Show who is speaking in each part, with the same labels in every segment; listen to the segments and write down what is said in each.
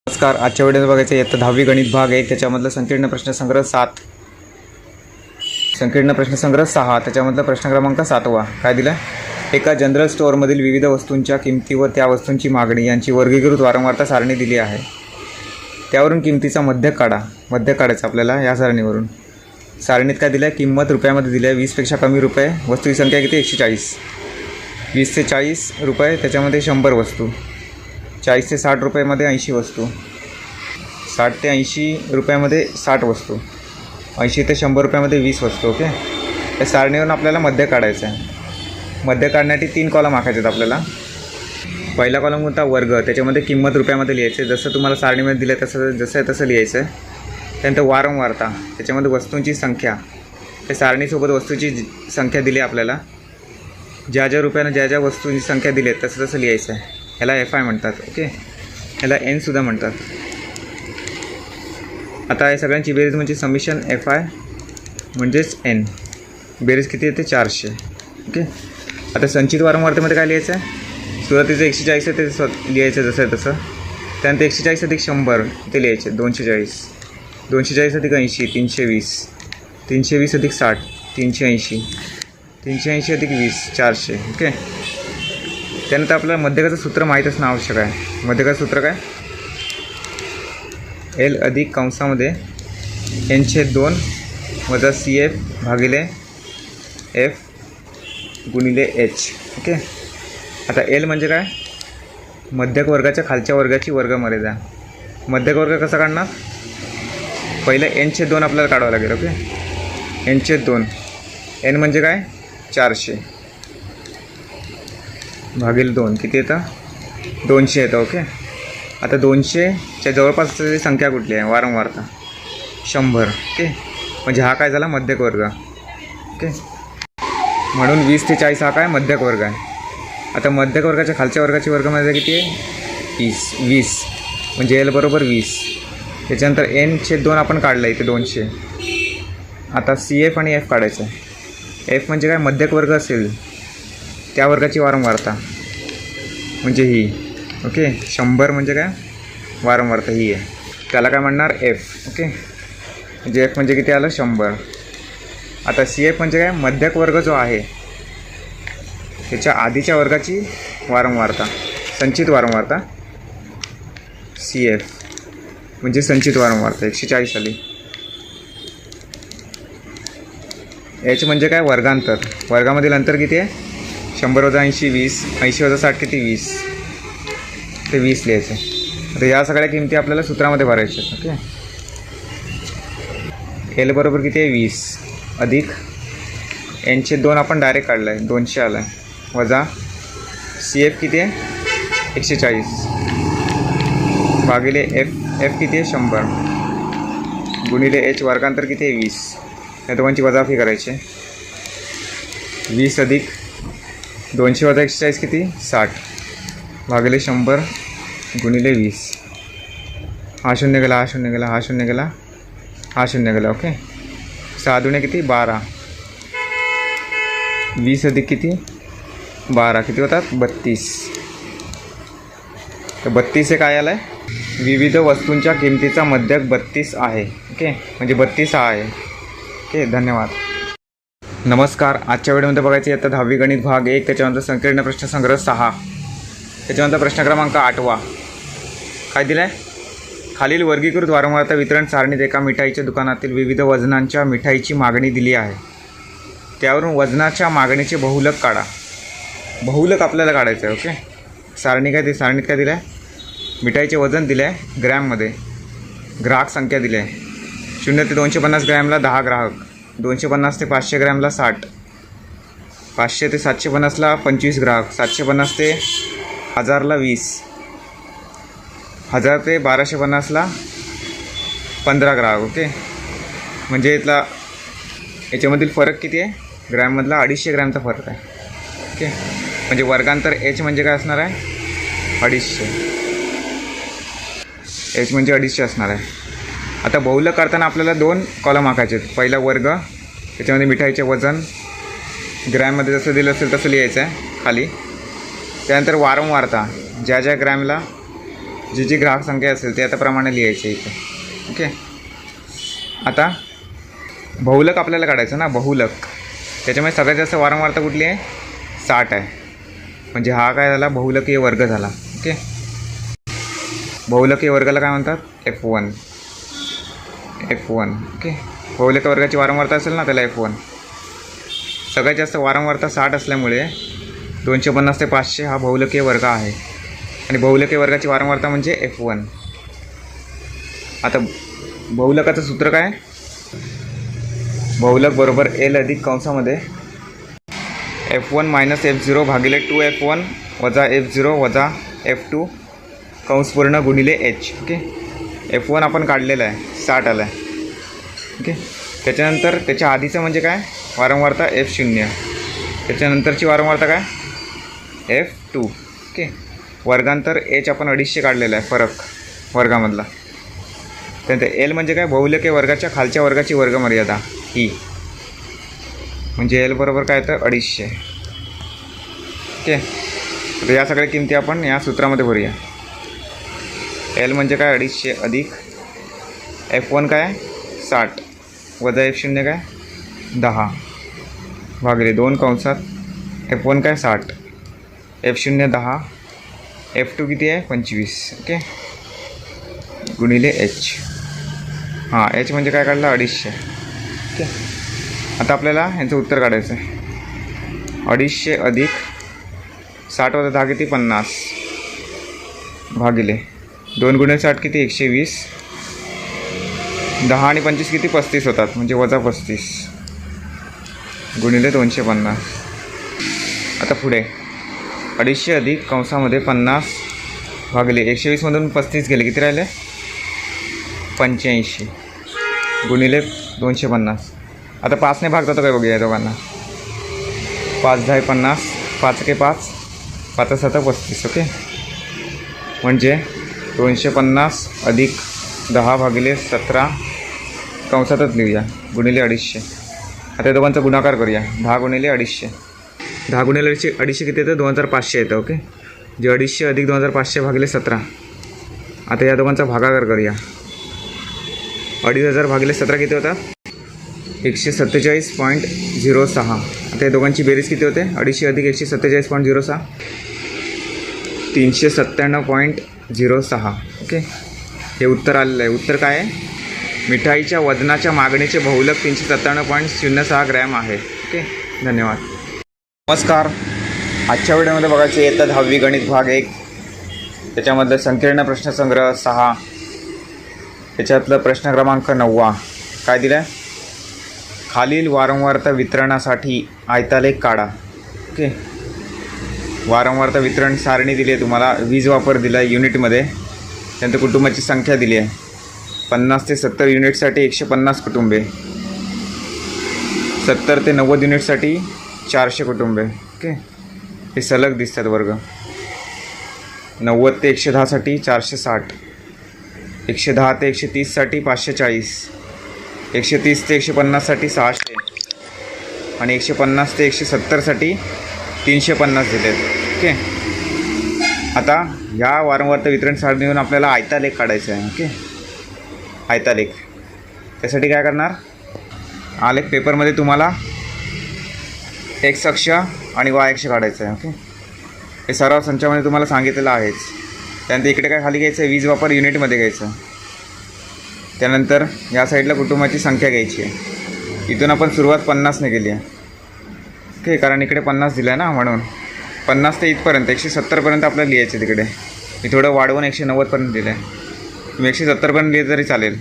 Speaker 1: नमस्कार. आजच्या व्हिडिओ बघायचं इयत्ता 10वी गणित भाग 1 त्याच्यामधलं संकीर्ण प्रश्नसंग्रह 7, संकीर्ण प्रश्नसंग्रह 6 त्याच्यामधला प्रश्न क्रमांक 7वा. काय दिलं? एका जनरल स्टोअरमधील विविध वस्तूंच्या किमती व त्या वस्तूंची मागणी यांची वर्गीकृत वारंवारता सारणी दिली आहे. त्यावरून किमतीचा मध्य काढायचा आपल्याला. या सारणीवरून सारणीत काय दिलं आहे? किंमत रुपयामध्ये दिली आहे. 20पेक्षा कमी रुपये. वस्तूची संख्या किती? 140. 20 ते 40 रुपये त्याच्यामध्ये 100 वस्तू. 40 ते 60 रुपयामध्ये 80 वस्तू. 60 ते 80 रुपयामध्ये 60 वस्तू. 80 ते 100 रुपयामध्ये 20 वस्तू. ओके. या सारणीवरून आपल्याला मध्य काढायचं आहे. मध्य काढण्यासाठी 3 कॉलम आखायचे आहेत आपल्याला. पहिला कॉलम होता वर्ग. त्याच्यामध्ये किंमत रुपयामध्ये लिहायचे. जसं तुम्हाला सारणीमध्ये दिलं तसं जसं आहे तसं लिहायचं आहे. त्यानंतर वारंवारता. त्याच्यामध्ये वस्तूंची संख्या. त्या सारणीसोबत वस्तूची संख्या दिली आपल्याला. ज्या ज्या रुपयानं ज्या ज्या वस्तूंची संख्या दिली आहे तसं तसं लिहायचं आहे. ह्याला FI म्हणतात. ओके. ह्याला Nसुद्धा म्हणतात. आता या सगळ्यांची बेरीज म्हणजे समिशन FI म्हणजेच N. बेरीज किती येते? 400. ओके. आता संचित वारंवारतेमध्ये काय लिहायचं आहे? सुरुवातीचं 140 आहे ते लिहायचं जसं आहे तसं. त्यानंतर 140 अधिक 100 ते लिहायचे 240. 240 अधिक 80 320. 320 अधिक 60 380. 380 अधिक 20 400. ओके. त्यानंतर आपल्याला मध्यकाचं सूत्र माहीत असणं आवश्यक आहे. मध्यकाचं सूत्र काय? L अधिक कंसामध्ये N/2 वजा CF भागिले F गुणिले H. ओके. आता L म्हणजे काय? मध्यक वर्गाच्या खालच्या वर्गाची वर्गमर्यादा. मध्यक वर्ग कसा काढणार? पहिलं N/2 आपल्याला काढावं लागेल. ओके. N/2. N म्हणजे काय? 400 भागिले 2 किती येतं? 200 येतं. ओके. आता 200च्या जवळपास असलेली संख्या कुठली आहे? वारंवारता 100. ओके. म्हणजे हा काय झाला? मध्यक वर्ग. ओके. म्हणून 20 ते 40 हा काय? मध्यक वर्ग आहे. आता मध्यक वर्गाच्या खालच्या वर्गाची वर्गमर्यादा किती आहे? 20. म्हणजे L बरोबर 20. त्याच्यानंतर N/2 आपण काढलं इथे 200. आता CF आणि F काढायचं आहे. F म्हणजे काय? मध्यक वर्ग असेल त्या वर्गाची वारंवारता म्हणजे ही. ओके. 100 म्हणजे काय? वारंवारता ही आहे. त्याला काय म्हणणार? F. ओके. म्हणजे F म्हणजे किती आलं? 100. आता CF म्हणजे काय? मध्यक वर्ग जो आहे त्याच्या आधीच्या वर्गाची वारंवारता, संचित वारंवारता. CF म्हणजे संचित वारंवारता 140 आली. H म्हणजे काय? वर्गांतर. वर्गामधील अंतर किती आहे? 100 वजा 80 20. 80 वजा 60 किती? 20. ते 20 लिहायचं. आता या सगळ्या किमती आपल्याला सूत्रामध्ये भरायच्या. ओके. L बरोबर किती आहे? 20 अधिक N/2 आपण डायरेक्ट काढलं आहे 200 आलं आहे. वजा CF किती आहे? 140 भागिले F किती आहे? 100 गुणिले H वर्गांतर किती आहे? 20. या दोघांची वजाबाकी करायची. 20 अधिक 200 वजा 140 किती? 60 भागिले 100 गुणिले 20. हा शून्य गेला, हा शून्य गेला, हा शून्य गेला, हा शून्य गेला. ओके. 6 दुणे किती? 12. 20 अधिक किती? 12 किती होतात? 32. तर 32 हे काय आलं आहे? विविध वस्तूंच्या किमतीचा मध्यक 32 आहे. ओके. म्हणजे 32 हा आहे. ओके. धन्यवाद. नमस्कार. आजच्या व्हिडिओमध्ये बघायचं आहे आता 10वी गणित भाग 1 त्याच्यानंतर संकीर्ण प्रश्नसंग्रह 6 त्याच्यानंतर प्रश्न क्रमांक 8वा. काय दिलं आहे? खालील वर्गीकृत वारंवारता वितरण सारणीत एका मिठाईच्या दुकानातील विविध वजनांच्या मिठाईची मागणी दिली आहे. त्यावरून वजनाच्या मागणीचे बहुलक काढा. बहुलक आपल्याला काढायचं आहे. ओके. सारणी काय? ते सारणीत काय दिलं आहे? मिठाईचे वजन दिलं आहे ग्रॅममध्ये. ग्राहक संख्या दिली आहे. 0 ते 250 ग्रॅमला 10 ग्राहक. 250 ते 500 ग्रॅमला 60. 500 ते 750ला 25 ग्राहक. 750 ते 1000ला 20. 1000 ते 1250ला 15 ग्राहक. ओके. म्हणजे याच्यामधील फरक किती आहे? ग्रॅममधला 250 ग्रॅमचा फरक आहे. ओके. म्हणजे वर्गांतर H म्हणजे काय असणार आहे? 250. H म्हणजे 250 असणार आहे. आता बहुलक करताना आपल्याला 2 कॉलम आखायचे आहेत. पहिला वर्ग त्याच्यामध्ये मिठाईचे वजन ग्रॅममध्ये जसं दिलं असेल तसं लिहायचं आहे खाली. त्यानंतर वारंवारता. ज्या ज्या ग्रॅमला जी जी ग्राहक संख्या असेल ते आता प्रमाणे लिहायचे इथे. ओके. आता बहुलक आपल्याला काढायचं ना, बहुलक. त्याच्यामुळे सगळ्यात जास्त वारंवारता कुठली आहे? 60 आहे. म्हणजे हा काय झाला? बहुलकीय वर्ग झाला. ओके. बहुलकीय वर्गाला काय म्हणतात? F1. ओके. बहुलकीय वर्गाची वारंवारता असेल ना त्याला F1. सगळ्यात जास्त वारंवारता 60 असल्यामुळे 250 ते 500 हा बहुलकीय वर्ग आहे. आणि बहुलकीय वर्गाची वारंवारता म्हणजे F1. आता बहुलकाचं सूत्र काय? बहुलक बरोबर L अधिक कंसामध्ये F1 मायनस F0 भागिले 2F1 वजा F0 वजा F2 कंस पूर्ण गुणिले H. ओके. F1 आपण काढलेला आहे, 60 आला आहे. ओके. त्याच्यानंतर त्याच्या आधीचं म्हणजे काय? वारंवारता F0. त्याच्यानंतरची वारंवारता काय? F2. ओके. वर्गांतर H आपण 250 काढलेला आहे, फरक वर्गामधला. त्यानंतर L म्हणजे काय? बहुलकीय वर्गाच्या खालच्या वर्गाची वर्गमर्यादा ही. म्हणजे L बरोबर काय येतं? 250. ओके. तर या सगळ्या किमती आपण या सूत्रामध्ये भरूया. L म्हणजे काय? 250 अधिक F1 काय? 60 वजा F0 काय? 10 भागिले 2 कंसात F1 काय? 60, F0 10, F2 किती आहे? 25. ओके. गुणिले H. हां, H म्हणजे काय काढला? 250. ओके. आता आपल्याला यांचं उत्तर काढायचं आहे. 250 अधिक 60 वजा 10 किती? 50 भागिले 2 गुणिले 60 किती? 120. 10 आणि 25 किती? 35 होतात, म्हणजे वजा 35 गुणिले 250. आता पुढे 250 अधिक कंसामध्ये 50 भागिले 120मधून 35 गेले, किती राहिले? 85 गुणिले 250. आता 5ने भाग जातो काय बघूया या दोघांना. 5 10 50, 5 के 5, 5 7 35. ओके. म्हणजे 250 अधिक 10 भागिले 17 कंसातच लिहूया गुणिले 250. आता या दोघांचा गुणाकार करूया. 10 गुणिले 250. 10 गुणिले 250 किती येतं? 2500 येतं. ओके. जे 250 अधिक 2500 भागिले 17. आता या दोघांचा भागाकार करूया. 2500 भागिले 17 किती होता? 147.06. आता या दोघांची बेरीज किती होते? 250 अधिक 147.06 397.06. ओके. हे उत्तर आलेलं आहे. उत्तर काय आहे? मिठाईच्या वजनाच्या मागणीचे बहुलक 397.06 ग्रॅम आहे. ओके. धन्यवाद. नमस्कार. आजच्या व्हिडिओमध्ये बघायचे इयत्ता 10वी गणित भाग 1. त्याच्यामधलं संकीर्ण प्रश्नसंग्रह 6. त्याच्यातलं प्रश्न क्रमांक 9. काय दिलं आहे? खालील वारंवारता वितरणासाठी आयतालेख काढा. ओके. वारंवारता वितरण सारणी दिली आहे तुम्हाला. वीज वापर दिला आहे युनिटमध्ये. त्यानंतर कुटुंबाची संख्या दिली आहे. 50 ते 70 युनिटसाठी 150 कुटुंबे, 70 ते 90 युनिटसाठी 400 कुटुंबे. ओके. हे सलग दिसतात वर्ग. 90 ते 110साठी 460, 110 ते 130साठी 540, 130 ते 150साठी 600 आणि 150 ते 170साठी 350 दिले आहेत. ओके. आता ह्या वारंवारता वितरण सारणीवरून आपल्याला आयतालेख काढायचा आहे. ओके. आयतालेख. त्यासाठी काय करणार? आलेख पेपरमध्ये तुम्हाला एक्स अक्ष आणि वाय अक्ष काढायचं आहे. ओके. हे सराव संचामध्ये तुम्हाला सांगितलेलं आहेच. त्यानंतर इकडे काय खाली घ्यायचं आहे? वीज वापर युनिटमध्ये घ्यायचं. त्यानंतर या साईडला कुटुंबाची संख्या घ्यायची आहे. इथून आपण सुरुवात 50ने केली आहे. ओके. कारण इकडे 50 दिलं आहे ना, म्हणून 50 ते इथपर्यंत 170पर्यंत आपल्याला लिहायचं. तिकडे मी थोडं वाढवून 190पर्यंत दिलं आहे. तुम्ही 170पर्यंत लिहिलं तरी चालेल.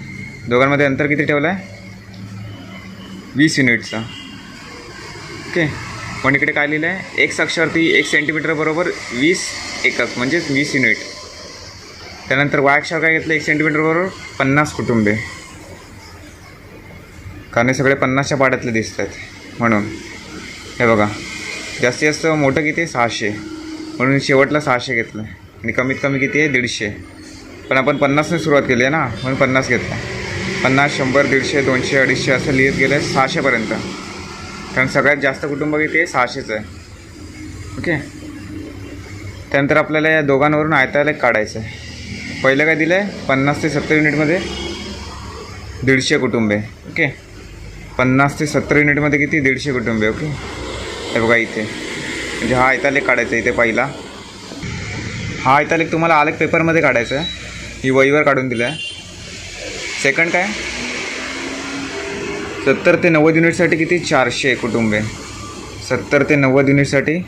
Speaker 1: दोघांमध्ये अंतर किती ठेवलं आहे? 20 युनिटचं. ओके. पण इकडे काय लिहिलं आहे? एक्स अक्षावरती 1 सेंटीमीटर बरोबर 20 एकक म्हणजेच 20 युनिट. त्यानंतर वाय अक्षावर काय घेतलं? 1 सेंटीमीटर बरोबर 50 कुटुंबे. कारण हे सगळे 50च्या पाड्यातले दिसत आहेत म्हणून. हे बघा, जास्तीत जास्त मोठं किती आहे? 600. म्हणून शेवटला 600 घेतलं आहे. आणि कमीत कमी किती आहे? 150. पण आपण 50ने सुरुवात केली आहे ना, म्हणून 50 घेतला. 50 100 150 200 250 असं लिहित गेलं आहे 600पर्यंत. कारण सगळ्यात जास्त कुटुंब किती आहे? 600चं आहे. ओके. त्यानंतर आपल्याला या दोघांवरून आयतालेख काढायचं आहे. पहिलं काय दिलं आहे 50 ते 70 युनिटमध्ये 150 कुटुंबे. ओके, 50 ते 70 युनिटमध्ये किती 150 कुटुंबे. ओके, हे बघा इथे म्हणजे हा आयतालेख काढायचा. इथे पहिला हा आयतालेख तुम्हाला आलेख पेपरमध्ये काढायचा आहे. ही वहीवर काढून दिलं आहे. सेकंड काय 70 ते 90 युनिटसाठी किती 400 कुटुंबे. 70 ते 90 युनिटसाठी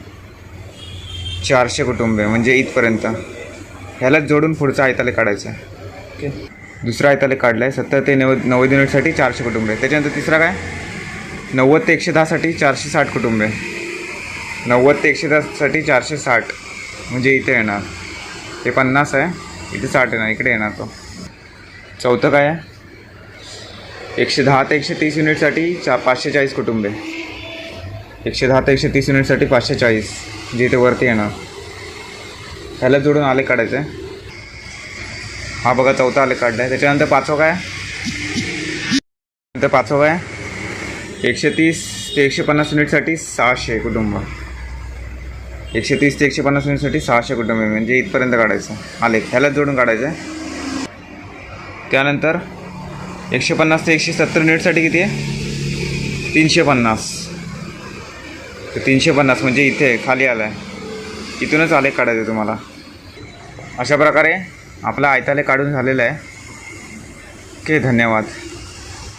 Speaker 1: 400 कुटुंबे म्हणजे इथपर्यंत. ह्यालाच जोडून पुढचा आयतालेख काढायचा आहे. ओके, दुसरा आयतालेख काढला आहे 70 ते 90 युनिटसाठी 400 कुटुंबे. त्याच्यानंतर तिसरा काय 90 ते 110साठी 460 कुटुंबे. 90 ते 110साठी 460 म्हणजे इथे येणार. हे 50 आहे, इथे 60 येणार, इकडे येणार तो. चौथं काय आहे 110 ते 130 युनिटसाठी 540 कुटुंबे. 110 ते 130 युनिटसाठी 540 म्हणजे इथे वरती येणार. ह्याला जोडून आलेख काढायचं आहे. हा बघा चौथा आलेख काढला आहे. त्याच्यानंतर पाचवं काय 130 ते 150 युनिटसाठी 600 कुटुंब. 130 ते 150 युनिटसाठी 600 कुटुंब म्हणजे इथपर्यंत काढायचं आलेख. ह्याला जोडून काढायचं आहे. त्यानंतर 150 ते 170 युनिटसाठी किती आहे 350. तर 350 म्हणजे इथे खाली आला आहे. इथूनच आलेख काढायचं आहे तुम्हाला. अशा प्रकारे आपला आयतालेख काढून झालेला आहे. ओके, धन्यवाद.